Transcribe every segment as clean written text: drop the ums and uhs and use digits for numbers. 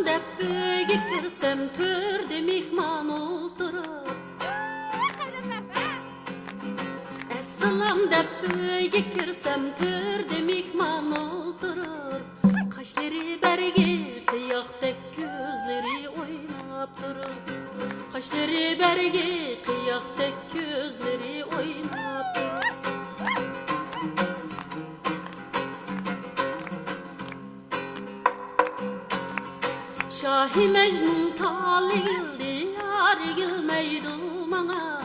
dep öge kirsem törde mihman oturur. Esselam dep öge kirsem törde mihman oturur. Kaşları berge kıyaktek gözleri oynap durur. Kaşları berge kıyaktek gözleri oynap durur. Şahi Mecnun talildi yar gülmeydi bana.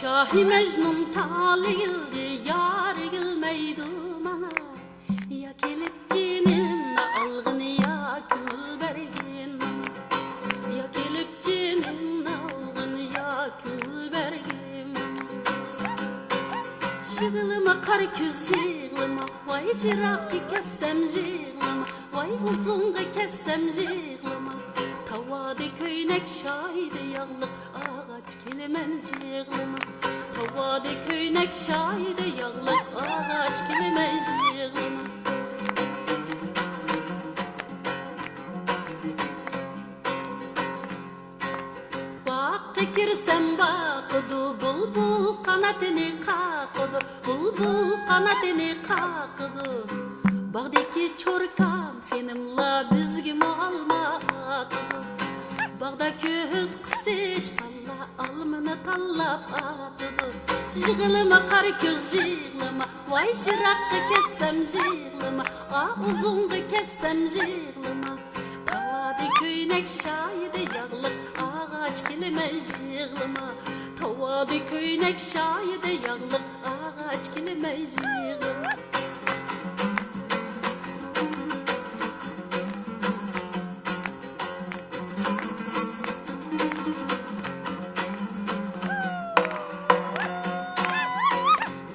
Şahi Mecnun talildi yar gülmeydi bana. Ya kelip cininle algın ya kül bergin. Ya kelip cininle algın ya kül bergin. Jığılıma kar küz jığılıma, vay jirakı kessem jığılıma, vay uzunga kessem jığılıma. Tavada köynek şahide yağlık ağaç kelimen jığılıma. Tavada köynek şahide yağlık ağaç kelimen jığılıma. Bakı kirsem bakıdı, bulbul kanatını kakıdı, bulbul kanatını kakıdı. Bağdaki çorkan fenimla bizgim almadı. Bağda köz kısış kalla almını tallap atıdı. Jığılıma kar köz jığılıma, vay jirakı kessem jığılıma, uzunga kessem jığılıma. Tavada köynek şahide yağlık ağaç kelime jığılıma. Tavada köynek şahide yağlık ağaç kelime jığılıma.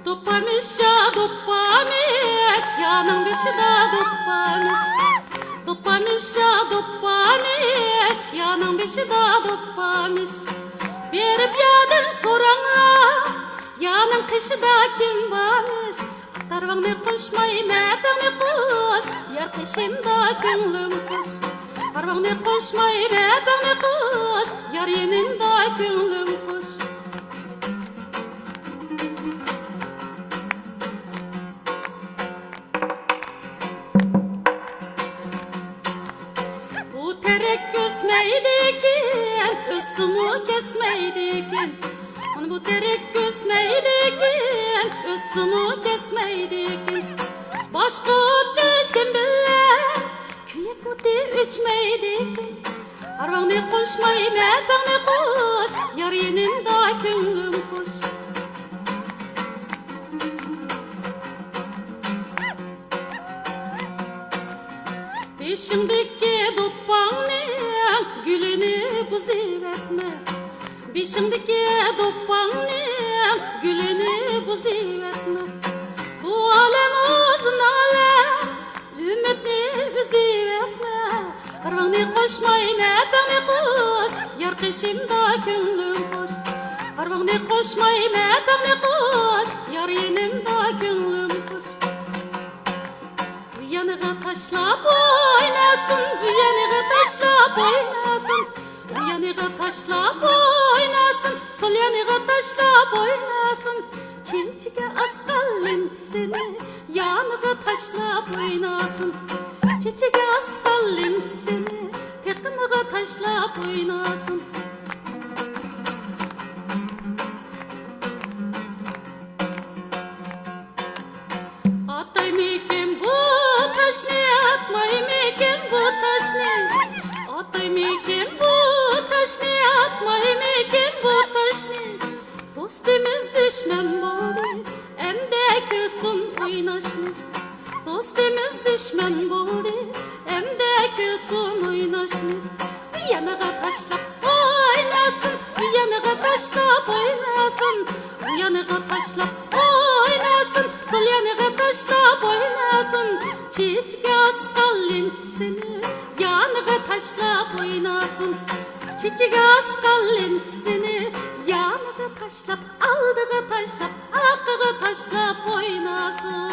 Dopamış ya dopamış, yanın dışı da dopamış. Dopamış ya dopamış, yanın dışı da dopamış. Berip yadın sorana, yanın kışı da kim varmış. Tarvanı koşmayı mepeni koş, yer kışımda gönlüm koş. Tarvanı koşmayı mepeni koş, yer yeninde gönlüm koş. Üstümü kesmeydikin, bu terek gösmeydikin, üstümü kesmeydikin. Başka ötüçken bile, köyek ötü üçmeydikin. Arvanı koşmayı mepeni koş, yar yeninde gönlüm koş. Peşimdeki doppanın gülünü buzivetme. Peşimdeki doppanın gülünü buzivetme. Bu alem uzun alem, ümitni buzivetme. Arvanı koşmayı mepeni koş, yar kışımda gönlüm koş. Arvanı koşmayı mepeni koş, yar yenimde gönlüm koş. Bu yanığa taşlap oynasın, bu yanığa taşlap oynasın. Bu yanığa taşlap oynasın, sol yanığa taşlap oynasın. Çiçeğe askalın seni, yanığa taşlap oynasın. Çiçeğe askalın seni, tekniğe taşlap oynasın. Atay mikim bu taşni, atmay mikim bu taşni. Atay mikim bu taşni, atmay mikim bu taşni. Dostimiz düşman boldu, emde küsün oynaşni. Dostimiz düşman boldu, emde küsün oynaşni. Bir yanığa taşlap oynasın, bir yanığa taşlap oynasın. Bu yanığa taşlap oynasın, sol yanığa taşlap oynasın. Çiçeğe askalın seni, yanığa taşlap oynasın. Çiçeğe askalın seni, yanığa taşlap, aldığı taşlap, akığı taşlap oynasın.